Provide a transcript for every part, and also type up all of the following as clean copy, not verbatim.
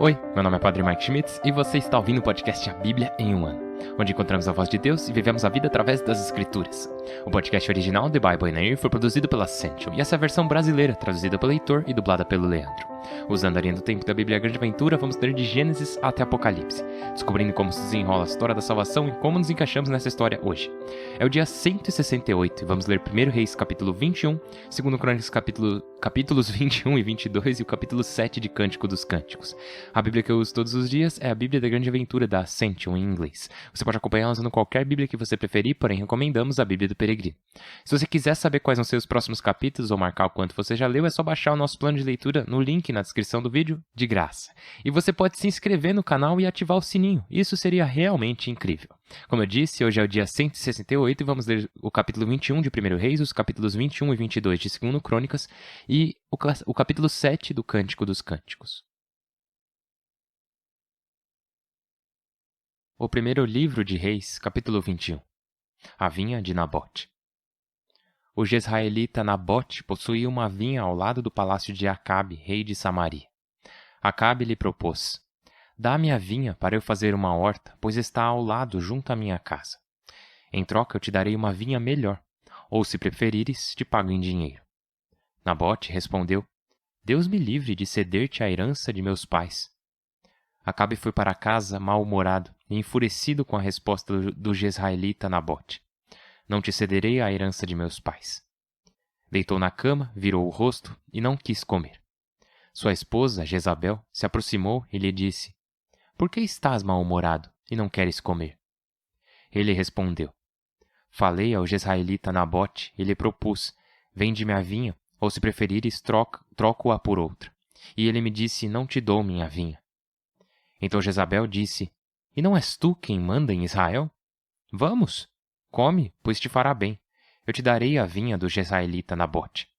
Oi, meu nome é Padre Mike Schmitz e você está ouvindo o podcast A Bíblia em um Ano, onde encontramos a voz de Deus e vivemos a vida através das Escrituras. O podcast original The Bible in a Year foi produzido pela Ascension e essa é a versão brasileira, traduzida pelo Heitor e dublada pelo Leandro. Usando a linha do tempo da Bíblia Grande Aventura, vamos ler de Gênesis até Apocalipse, descobrindo como se desenrola a história da salvação e como nos encaixamos nessa história hoje. É o dia 168 e vamos ler 1 Reis capítulo 21, 2 Crônicas capítulos 21 e 22 e o capítulo 7 de Cântico dos Cânticos. A Bíblia que eu uso todos os dias é a Bíblia da Grande Aventura da Ascension em inglês. Você pode acompanhar usando qualquer Bíblia que você preferir, porém recomendamos a Bíblia do Peregrino. Se você quiser saber quais vão ser os próximos capítulos ou marcar o quanto você já leu, é só baixar o nosso plano de leitura no link na descrição do vídeo, de graça. E você pode se inscrever no canal e ativar o sininho, isso seria realmente incrível. Como eu disse, hoje é o dia 168 e vamos ler o capítulo 21 de 1 Reis, os capítulos 21 e 22 de 2 Crônicas e o capítulo 7 do Cântico dos Cânticos. O primeiro livro de Reis, capítulo 21. A vinha de Nabote. O jezraelita Nabote possuía uma vinha ao lado do palácio de Acabe, rei de Samaria. Acabe lhe propôs: dá-me a vinha para eu fazer uma horta, pois está ao lado, junto à minha casa. Em troca eu te darei uma vinha melhor, ou se preferires, te pago em dinheiro. Nabote respondeu: Deus me livre de ceder-te a herança de meus pais. Acabe foi para casa mal-humorado e enfurecido com a resposta do jezraelita Nabote: não te cederei a herança de meus pais. Deitou na cama, virou o rosto e não quis comer. Sua esposa, Jezabel, se aproximou e lhe disse: por que estás mal-humorado e não queres comer? Ele respondeu: falei ao jezraelita Nabote e lhe propus: vende-me a vinha, ou se preferires, troco-a por outra. E ele me disse: não te dou minha vinha. Então Jezabel disse: e não és tu quem manda em Israel? Vamos, come, pois te fará bem. Eu te darei a vinha do jezraelita Nabote.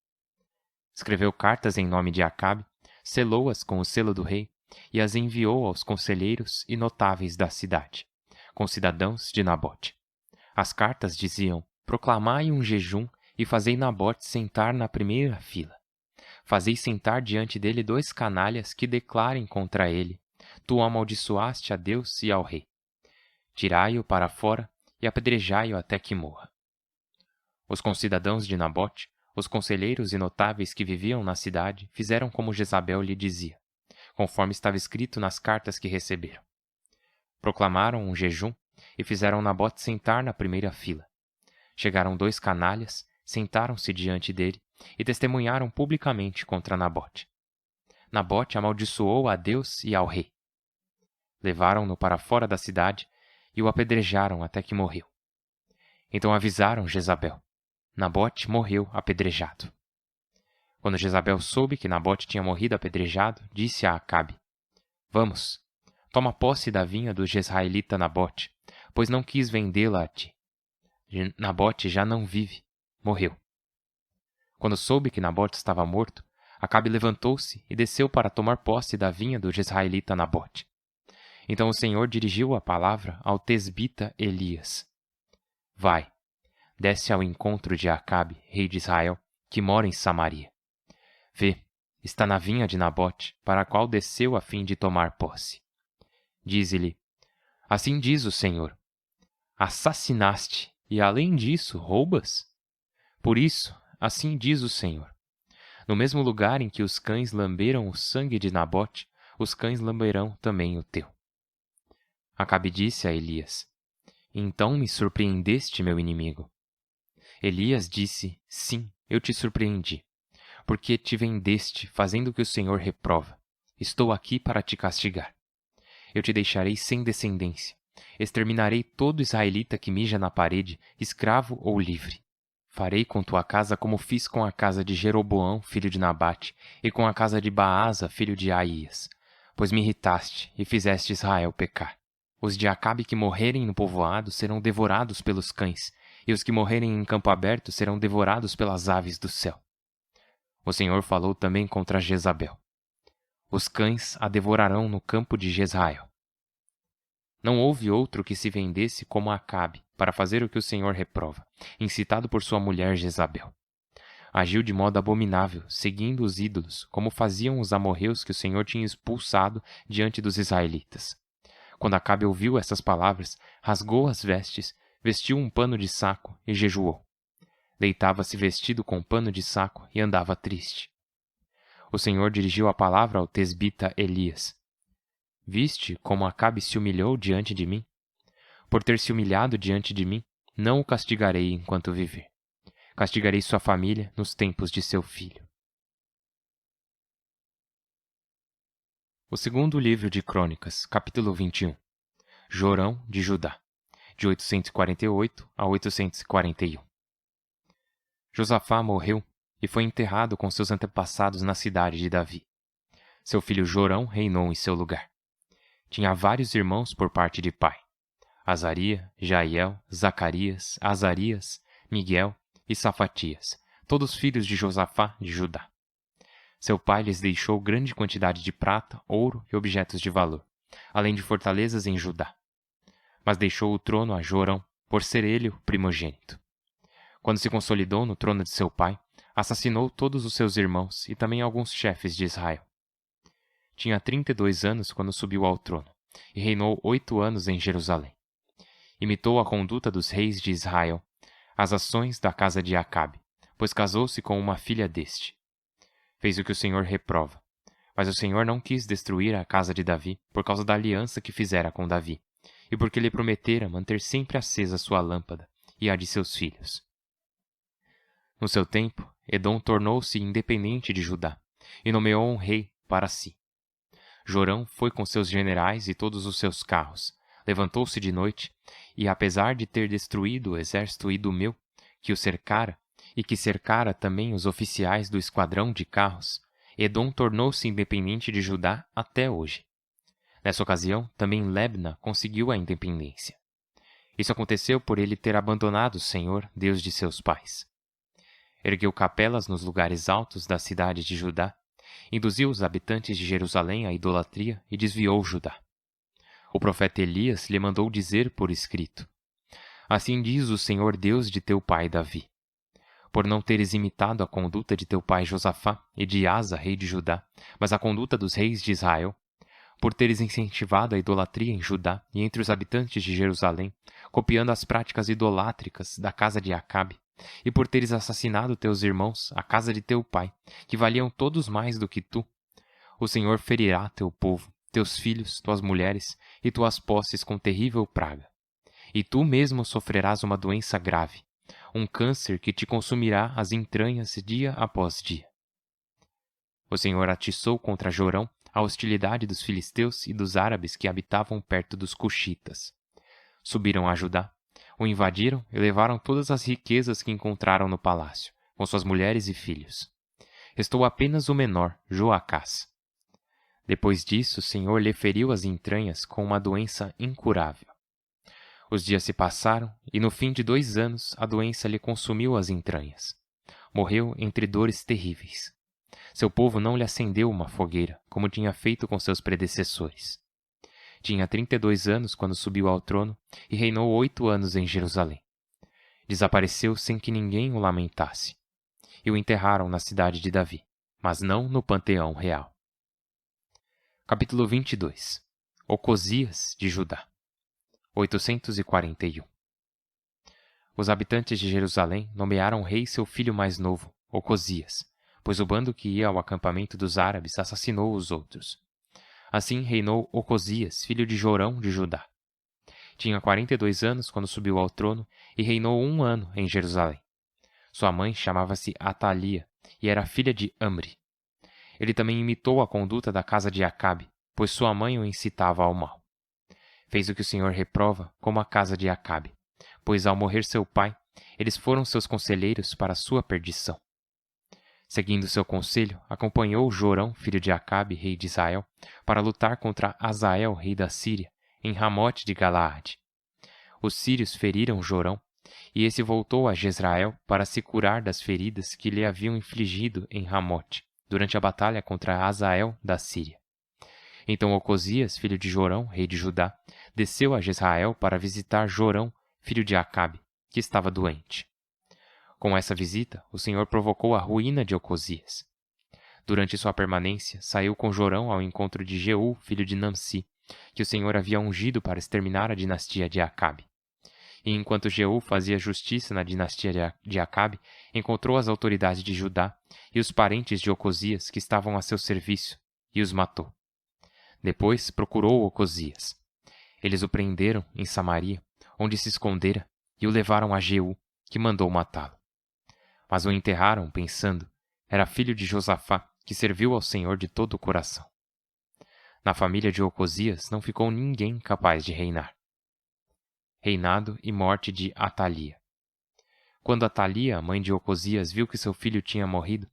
Escreveu cartas em nome de Acabe, selou-as com o selo do rei e as enviou aos conselheiros e notáveis da cidade, concidadãos de Nabote. As cartas diziam: proclamai um jejum e fazei Nabote sentar na primeira fila. Fazei sentar diante dele 2 canalhas que declarem contra ele: tu amaldiçoaste a Deus e ao rei. Tirai-o para fora e apedrejai-o até que morra. Os concidadãos de Nabote, os conselheiros e notáveis que viviam na cidade, fizeram como Jezabel lhe dizia, conforme estava escrito nas cartas que receberam. Proclamaram um jejum e fizeram Nabote sentar na primeira fila. Chegaram 2 canalhas, sentaram-se diante dele e testemunharam publicamente contra Nabote. Nabote amaldiçoou a Deus e ao rei. Levaram-no para fora da cidade e o apedrejaram até que morreu. Então avisaram Jezabel: Nabote morreu apedrejado. Quando Jezabel soube que Nabote tinha morrido apedrejado, disse a Acabe: vamos, toma posse da vinha do jezraelita Nabote, pois não quis vendê-la a ti. Nabote já não vive, morreu. Quando soube que Nabote estava morto, Acabe levantou-se e desceu para tomar posse da vinha do jezraelita Nabote. Então o Senhor dirigiu a palavra ao tesbita Elias: vai, desce ao encontro de Acabe, rei de Israel, que mora em Samaria. Vê, está na vinha de Nabote, para a qual desceu a fim de tomar posse. Dize-lhe: assim diz o Senhor: assassinaste e, além disso, roubas? Por isso, assim diz o Senhor: no mesmo lugar em que os cães lamberam o sangue de Nabote, os cães lamberão também o teu. Acabe disse a Elias: então me surpreendeste, meu inimigo. Elias disse: sim, eu te surpreendi, porque te vendeste, fazendo o que o Senhor reprova. Estou aqui para te castigar. Eu te deixarei sem descendência. Exterminarei todo israelita que mija na parede, escravo ou livre. Farei com tua casa como fiz com a casa de Jeroboão, filho de Nabate, e com a casa de Baasa, filho de Aías, pois me irritaste e fizeste Israel pecar. Os de Acabe que morrerem no povoado serão devorados pelos cães, e os que morrerem em campo aberto serão devorados pelas aves do céu. O Senhor falou também contra Jezabel: os cães a devorarão no campo de Jezrael. Não houve outro que se vendesse como Acabe, para fazer o que o Senhor reprova, incitado por sua mulher Jezabel. Agiu de modo abominável, seguindo os ídolos, como faziam os amorreus que o Senhor tinha expulsado diante dos israelitas. Quando Acabe ouviu essas palavras, rasgou as vestes, vestiu um pano de saco e jejuou. Deitava-se vestido com pano de saco e andava triste. O Senhor dirigiu a palavra ao tesbita Elias. Viste como Acabe se humilhou diante de mim? Por ter se humilhado diante de mim, não o castigarei enquanto viver. Castigarei sua família nos tempos de seu filho. O segundo livro de Crônicas, capítulo 21. Jorão de Judá, de 848 a 841. Josafá morreu e foi enterrado com seus antepassados na cidade de Davi. Seu filho Jorão reinou em seu lugar. Tinha vários irmãos por parte de pai: Azaria, Jaiel, Zacarias, Azarias, Miguel e Safatias, todos filhos de Josafá de Judá. Seu pai lhes deixou grande quantidade de prata, ouro e objetos de valor, além de fortalezas em Judá. Mas deixou o trono a Jorão, por ser ele o primogênito. Quando se consolidou no trono de seu pai, assassinou todos os seus irmãos e também alguns chefes de Israel. Tinha 32 anos quando subiu ao trono, e reinou 8 anos em Jerusalém. Imitou a conduta dos reis de Israel, as ações da casa de Acabe, pois casou-se com uma filha deste. Fez o que o Senhor reprova. Mas o Senhor não quis destruir a casa de Davi por causa da aliança que fizera com Davi, e porque lhe prometera manter sempre acesa sua lâmpada e a de seus filhos. No seu tempo, Edom tornou-se independente de Judá, e nomeou um rei para si. Jorão foi com seus generais e todos os seus carros, levantou-se de noite, e apesar de ter destruído o exército idumeu, que o cercara, e que cercara também os oficiais do esquadrão de carros, Edom tornou-se independente de Judá até hoje. Nessa ocasião, também Lebna conseguiu a independência. Isso aconteceu por ele ter abandonado o Senhor, Deus de seus pais. Ergueu capelas nos lugares altos da cidade de Judá, induziu os habitantes de Jerusalém à idolatria e desviou Judá. O profeta Elias lhe mandou dizer por escrito: Assim diz o Senhor Deus de teu pai Davi: Por não teres imitado a conduta de teu pai Josafá e de Asa, rei de Judá, mas a conduta dos reis de Israel, por teres incentivado a idolatria em Judá e entre os habitantes de Jerusalém, copiando as práticas idolátricas da casa de Acabe, e por teres assassinado teus irmãos, a casa de teu pai, que valiam todos mais do que tu, o Senhor ferirá teu povo, teus filhos, tuas mulheres e tuas posses com terrível praga. E tu mesmo sofrerás uma doença grave, um câncer que te consumirá as entranhas dia após dia. O Senhor atiçou contra Jorão a hostilidade dos filisteus e dos árabes que habitavam perto dos cuxitas. Subiram a Judá, o invadiram e levaram todas as riquezas que encontraram no palácio, com suas mulheres e filhos. Restou apenas o menor, Joacás. Depois disso, o Senhor lhe feriu as entranhas com uma doença incurável. Os dias se passaram, e no fim de 2 anos a doença lhe consumiu as entranhas. Morreu entre dores terríveis. Seu povo não lhe acendeu uma fogueira, como tinha feito com seus predecessores. Tinha 32 anos quando subiu ao trono e reinou 8 anos em Jerusalém. Desapareceu sem que ninguém o lamentasse. E o enterraram na cidade de Davi, mas não no panteão real. Capítulo 22. Ocosias de Judá, 841. Os habitantes de Jerusalém nomearam rei seu filho mais novo, Ocosias, pois o bando que ia ao acampamento dos árabes assassinou os outros. Assim reinou Ocosias, filho de Jorão de Judá. Tinha 42 anos quando subiu ao trono e reinou 1 ano em Jerusalém. Sua mãe chamava-se Atalia e era filha de Amri. Ele também imitou a conduta da casa de Acabe, pois sua mãe o incitava ao mal. Fez o que o Senhor reprova, como a casa de Acabe, pois ao morrer seu pai, eles foram seus conselheiros para sua perdição. Seguindo seu conselho, acompanhou Jorão, filho de Acabe, rei de Israel, para lutar contra Azael, rei da Síria, em Ramote de Galaade. Os sírios feriram Jorão, e esse voltou a Jezrael para se curar das feridas que lhe haviam infligido em Ramote, durante a batalha contra Azael da Síria. Então Ocosias, filho de Jorão, rei de Judá, desceu a Jezrael para visitar Jorão, filho de Acabe, que estava doente. Com essa visita, o Senhor provocou a ruína de Ocosias. Durante sua permanência, saiu com Jorão ao encontro de Jeú, filho de Namsi, que o Senhor havia ungido para exterminar a dinastia de Acabe. E enquanto Jeú fazia justiça na dinastia de Acabe, encontrou as autoridades de Judá e os parentes de Ocosias que estavam a seu serviço, e os matou. Depois procurou Ocosias. Eles o prenderam em Samaria, onde se escondera, e o levaram a Jeú, que mandou matá-lo. Mas o enterraram, pensando, era filho de Josafá, que serviu ao Senhor de todo o coração. Na família de Ocosias não ficou ninguém capaz de reinar. Reinado e morte de Atalia. Quando Atalia, mãe de Ocosias, viu que seu filho tinha morrido,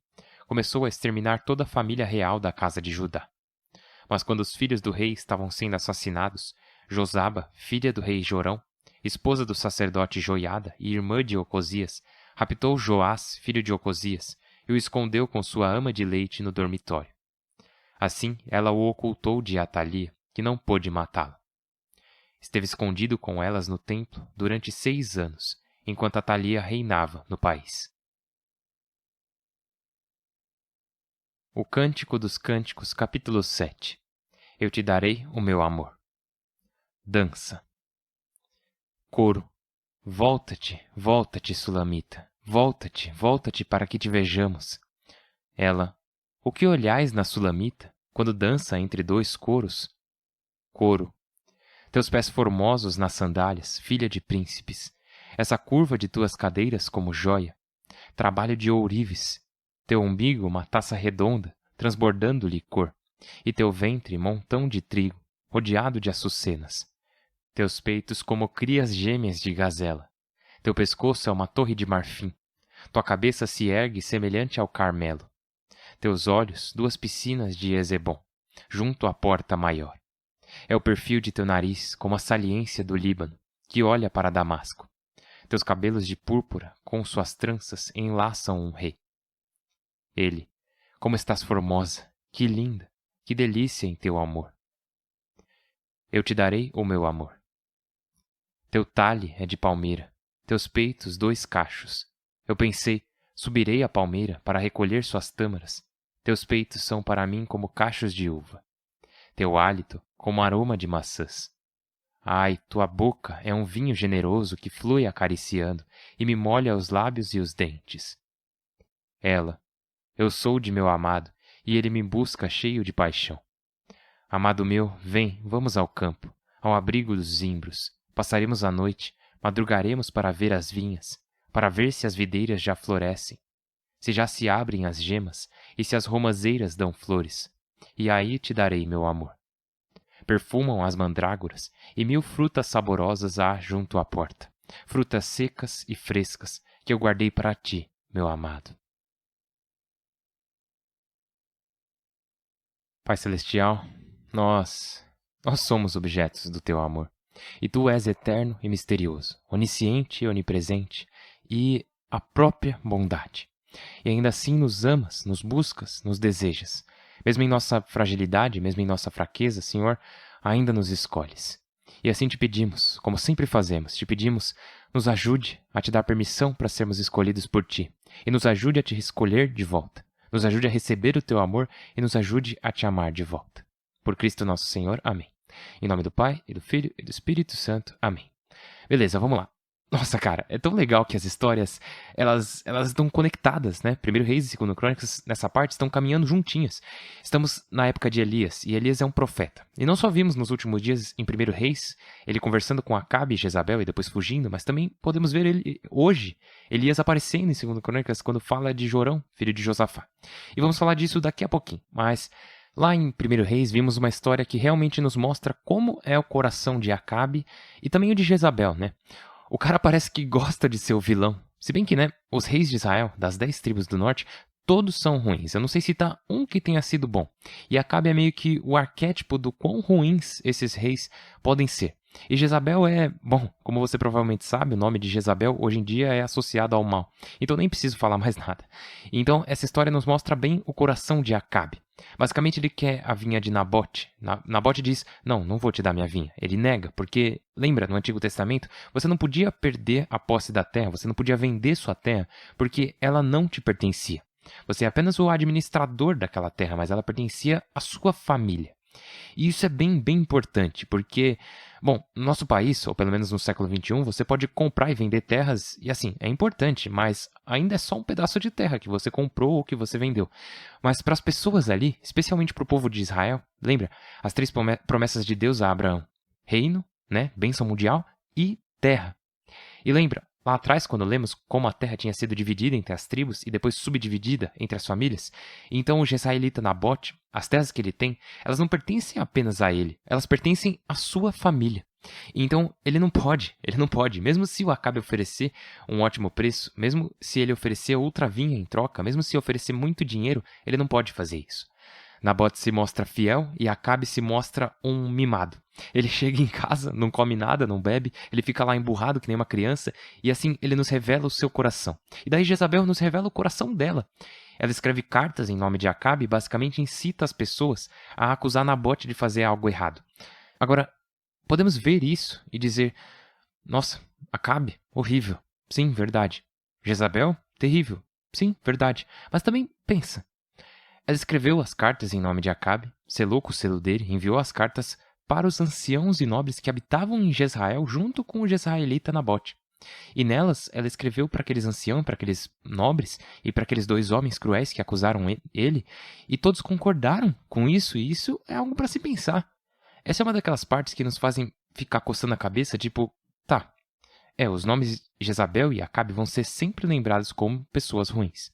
começou a exterminar toda a família real da casa de Judá. Mas quando os filhos do rei estavam sendo assassinados, Josaba, filha do rei Jorão, esposa do sacerdote Joiada e irmã de Ocosias, raptou Joás, filho de Ocosias, e o escondeu com sua ama de leite no dormitório. Assim, ela o ocultou de Atalia, que não pôde matá-lo. Esteve escondido com elas no templo durante 6 anos, enquanto Atalia reinava no país. O Cântico dos Cânticos, capítulo 7. Eu te darei o meu amor. Dança. Coro. Volta-te, volta-te, Sulamita. Volta-te, volta-te para que te vejamos. Ela. O que olhais na Sulamita, quando dança entre 2 coros? Coro. Teus pés formosos nas sandálias, filha de príncipes. Essa curva de tuas cadeiras como joia. Trabalho de ourives. Teu umbigo uma taça redonda, transbordando licor. E teu ventre montão de trigo, rodeado de açucenas. Teus peitos como crias gêmeas de gazela. Teu pescoço é uma torre de marfim. Tua cabeça se ergue semelhante ao Carmelo. Teus olhos, 2 piscinas de Ezebom, junto à porta maior. É o perfil de teu nariz como a saliência do Líbano, que olha para Damasco. Teus cabelos de púrpura, com suas tranças, enlaçam um rei. Ele, como estás formosa, que linda, que delícia em teu amor. Eu te darei o meu amor. Teu talhe é de palmeira, teus peitos 2 cachos. Eu pensei, subirei a palmeira para recolher suas tâmaras. Teus peitos são para mim como cachos de uva. Teu hálito como aroma de maçãs. Ai, tua boca é um vinho generoso que flui acariciando e me molha os lábios e os dentes. Ela, eu sou de meu amado, e ele me busca cheio de paixão. Amado meu, vem, vamos ao campo, ao abrigo dos zimbros. Passaremos a noite, madrugaremos para ver as vinhas, para ver se as videiras já florescem, se já se abrem as gemas e se as romazeiras dão flores. E aí te darei meu amor. Perfumam as mandrágoras, e 1000 frutas saborosas há junto à porta, frutas secas e frescas que eu guardei para ti, meu amado. Pai Celestial, nós somos objetos do teu amor. E tu és eterno e misterioso, onisciente e onipresente, e a própria bondade. E ainda assim nos amas, nos buscas, nos desejas. Mesmo em nossa fragilidade, mesmo em nossa fraqueza, Senhor, ainda nos escolhes. E assim te pedimos, como sempre fazemos, te pedimos, nos ajude a te dar permissão para sermos escolhidos por ti. E nos ajude a te escolher de volta. Nos ajude a receber o teu amor e nos ajude a te amar de volta. Por Cristo nosso Senhor. Amém. Em nome do Pai, e do Filho, e do Espírito Santo. Amém. Beleza, vamos lá. Nossa, cara, é tão legal que as histórias, elas estão conectadas, né? 1 Reis e 2 Crônicas, nessa parte, estão caminhando juntinhas. Estamos na época de Elias, e Elias é um profeta. E não só vimos nos últimos dias, em 1 Reis, ele conversando com Acabe e Jezabel e depois fugindo, mas também podemos ver ele hoje, Elias aparecendo em 2 Crônicas, quando fala de Jorão, filho de Josafá. E vamos falar disso daqui a pouquinho, mas lá em 1 Reis vimos uma história que realmente nos mostra como é o coração de Acabe e também o de Jezabel, né? O cara parece que gosta de ser o vilão. Se bem que, né, os reis de Israel, das 10 tribos do norte, todos são ruins. Eu não sei se tá um que tenha sido bom. E Acabe é meio que o arquétipo do quão ruins esses reis podem ser. E Jezabel é, bom, como você provavelmente sabe, o nome de Jezabel hoje em dia é associado ao mal. Então nem preciso falar mais nada. Então essa história nos mostra bem o coração de Acabe. Basicamente, ele quer a vinha de Nabote. Nabote diz, não vou te dar minha vinha. Ele nega, porque, lembra, no Antigo Testamento, você não podia perder a posse da terra, você não podia vender sua terra, porque ela não te pertencia. Você é apenas o administrador daquela terra, mas ela pertencia à sua família. E isso é bem importante, porque, bom, no nosso país, ou pelo menos no século XXI, você pode comprar e vender terras, e assim, é importante, mas ainda é só um pedaço de terra que você comprou ou que você vendeu. Mas para as pessoas ali, especialmente para o povo de Israel, lembra, as 3 promessas de Deus a Abraão: reino, né, bênção mundial e terra. E lembra, lá atrás, quando lemos como a terra tinha sido dividida entre as tribos e depois subdividida entre as famílias, então o jezraelita Nabote, as terras que ele tem, elas não pertencem apenas a ele, elas pertencem à sua família. Então ele não pode, mesmo se o Acabe oferecer um ótimo preço, mesmo se ele oferecer outra vinha em troca, mesmo se oferecer muito dinheiro, ele não pode fazer isso. Nabote se mostra fiel e Acabe se mostra um mimado. Ele chega em casa, não come nada, não bebe, ele fica lá emburrado que nem uma criança, e assim ele nos revela o seu coração. E daí Jezabel nos revela o coração dela. Ela escreve cartas em nome de Acabe e basicamente incita as pessoas a acusar Nabote de fazer algo errado. Agora, podemos ver isso e dizer, nossa, Acabe, horrível. Sim, verdade. Jezabel, terrível. Sim, verdade. Mas também pensa. Ela escreveu as cartas em nome de Acabe, selou com o selo dele, enviou as cartas para os anciãos e nobres que habitavam em Jezrael junto com o jezraelita Nabote. E nelas ela escreveu para aqueles anciãos, para aqueles nobres e para aqueles 2 homens cruéis que acusaram ele, e todos concordaram com isso, e isso é algo para se pensar. Essa é uma daquelas partes que nos fazem ficar coçando a cabeça, tipo, tá, os nomes Jezabel e Acabe vão ser sempre lembrados como pessoas ruins.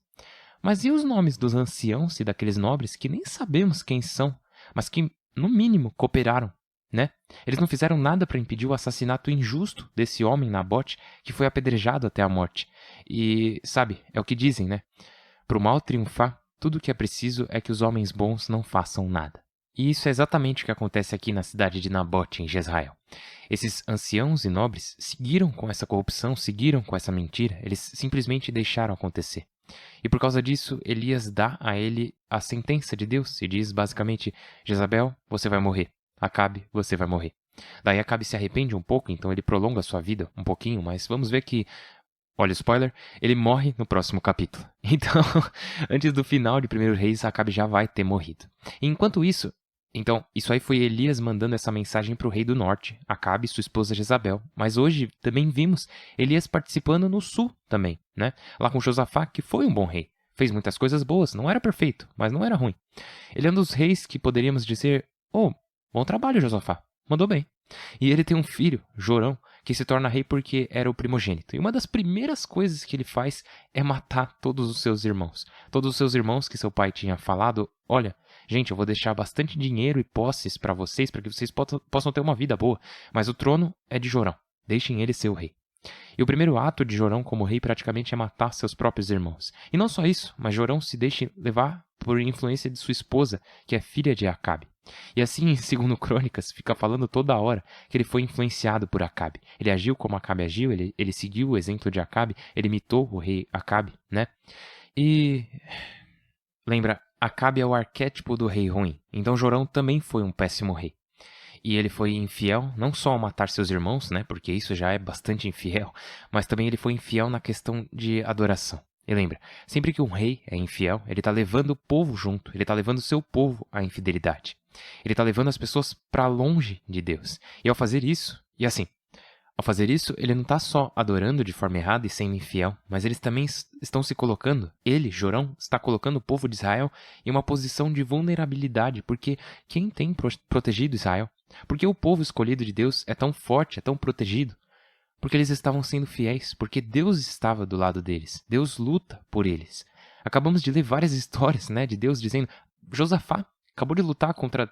Mas e os nomes dos anciãos e daqueles nobres que nem sabemos quem são, mas que, no mínimo, cooperaram, né? Eles não fizeram nada para impedir o assassinato injusto desse homem Nabote que foi apedrejado até a morte. E, sabe, é o que dizem, né? Para o mal triunfar, tudo o que é preciso é que os homens bons não façam nada. E isso é exatamente o que acontece aqui na cidade de Nabote, em Jezrael. Esses anciãos e nobres seguiram com essa corrupção, seguiram com essa mentira, eles simplesmente deixaram acontecer. E por causa disso, Elias dá a ele a sentença de Deus e diz basicamente, Jezabel, você vai morrer. Acabe, você vai morrer. Daí Acabe se arrepende um pouco, então ele prolonga a sua vida um pouquinho, mas vamos ver que, olha o spoiler, ele morre no próximo capítulo. Então, antes do final de 1 Reis, Acabe já vai ter morrido. E enquanto isso, então, isso aí foi Elias mandando essa mensagem para o rei do norte, Acabe e sua esposa Jezabel. Mas hoje também vimos Elias participando no sul também, né? Lá com Josafá, que foi um bom rei. Fez muitas coisas boas, não era perfeito, mas não era ruim. Ele é um dos reis que poderíamos dizer, bom trabalho, Josafá, mandou bem. E ele tem um filho, Jorão, que se torna rei porque era o primogênito. E uma das primeiras coisas que ele faz é matar todos os seus irmãos. Todos os seus irmãos que seu pai tinha falado, olha, gente, eu vou deixar bastante dinheiro e posses para vocês que vocês possam ter uma vida boa, mas o trono é de Jorão. Deixem ele ser o rei. E o primeiro ato de Jorão como rei praticamente é matar seus próprios irmãos. E não só isso, mas Jorão se deixa levar por influência de sua esposa, que é filha de Acabe. E assim, em 2 Crônicas, fica falando toda hora que ele foi influenciado por Acabe. Ele agiu como Acabe agiu, ele seguiu o exemplo de Acabe, ele imitou o rei Acabe, né? E lembra, Acabe é o arquétipo do rei ruim. Então Jorão também foi um péssimo rei. E ele foi infiel, não só ao matar seus irmãos, né? Porque isso já é bastante infiel, mas também ele foi infiel na questão de adoração. E lembra, sempre que um rei é infiel, ele está levando o povo junto, ele está levando o seu povo à infidelidade. Ele está levando as pessoas para longe de Deus. E ao fazer isso, ele não está só adorando de forma errada e sendo infiel, mas eles também estão se colocando, ele, Jorão, está colocando o povo de Israel em uma posição de vulnerabilidade, porque quem tem protegido Israel? Porque o povo escolhido de Deus é tão forte, é tão protegido? Porque eles estavam sendo fiéis, porque Deus estava do lado deles. Deus luta por eles. Acabamos de ler várias histórias, né, de Deus dizendo, Josafá acabou de lutar contra,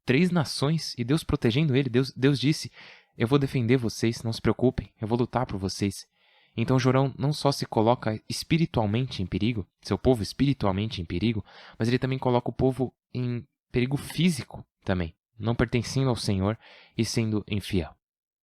3 nações e Deus protegendo ele. Deus disse, eu vou defender vocês, não se preocupem, eu vou lutar por vocês. Então Jorão não só se coloca espiritualmente em perigo, seu povo espiritualmente em perigo, mas ele também coloca o povo em perigo físico também, não pertencendo ao Senhor e sendo infiel.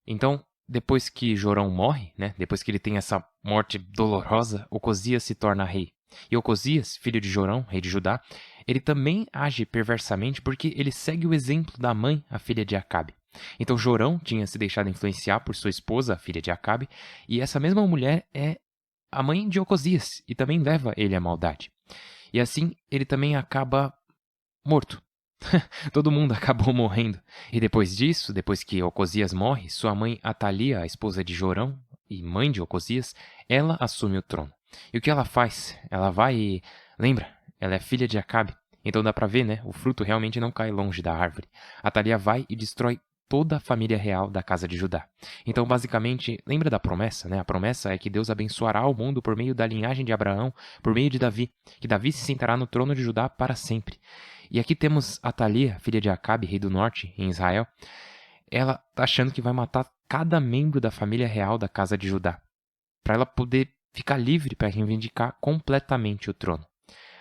Então, depois que Jorão morre, né, depois que ele tem essa morte dolorosa, Ocosias se torna rei. E Ocosias, filho de Jorão, rei de Judá, ele também age perversamente porque ele segue o exemplo da mãe, a filha de Acabe. Então Jorão tinha se deixado influenciar por sua esposa, a filha de Acabe, e essa mesma mulher é a mãe de Ocosias e também leva ele à maldade. E assim ele também acaba morto. Todo mundo acabou morrendo. E depois disso, depois que Ocosias morre, sua mãe Atalia, a esposa de Jorão e mãe de Ocosias, ela assume o trono. E o que ela faz? Ela vai e... Lembra? Ela é filha de Acabe. Então dá pra ver, né? O fruto realmente não cai longe da árvore. Atalia vai e destrói toda a família real da casa de Judá. Então, basicamente, lembra da promessa, né? A promessa é que Deus abençoará o mundo por meio da linhagem de Abraão, por meio de Davi, que Davi se sentará no trono de Judá para sempre. E aqui temos Atalia, filha de Acabe, rei do norte, em Israel. Ela tá achando que vai matar cada membro da família real da casa de Judá, para ela poder ficar livre para reivindicar completamente o trono.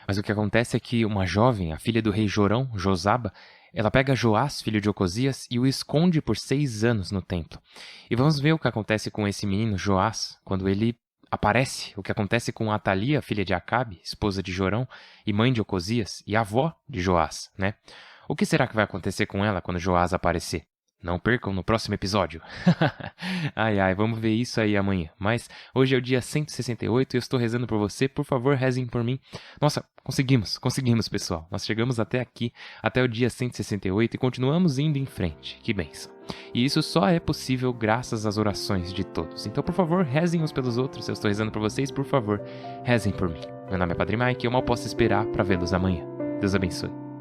Mas o que acontece é que uma jovem, a filha do rei Jorão, Josaba, ela pega Joás, filho de Ocosias, e o esconde por 6 anos no templo. E vamos ver o que acontece com esse menino, Joás, quando ele aparece. O que acontece com Atalia, filha de Acabe, esposa de Jorão e mãe de Ocosias, e avó de Joás, né? O que será que vai acontecer com ela quando Joás aparecer? Não percam no próximo episódio. Ai, vamos ver isso aí amanhã. Mas hoje é o dia 168 e eu estou rezando por você. Por favor, rezem por mim. Nossa, conseguimos, pessoal. Nós chegamos até aqui, até o dia 168 e continuamos indo em frente. Que bênção. E isso só é possível graças às orações de todos. Então, por favor, rezem uns pelos outros. Eu estou rezando por vocês, por favor, rezem por mim. Meu nome é Padre Mike e eu mal posso esperar para vê-los amanhã. Deus abençoe.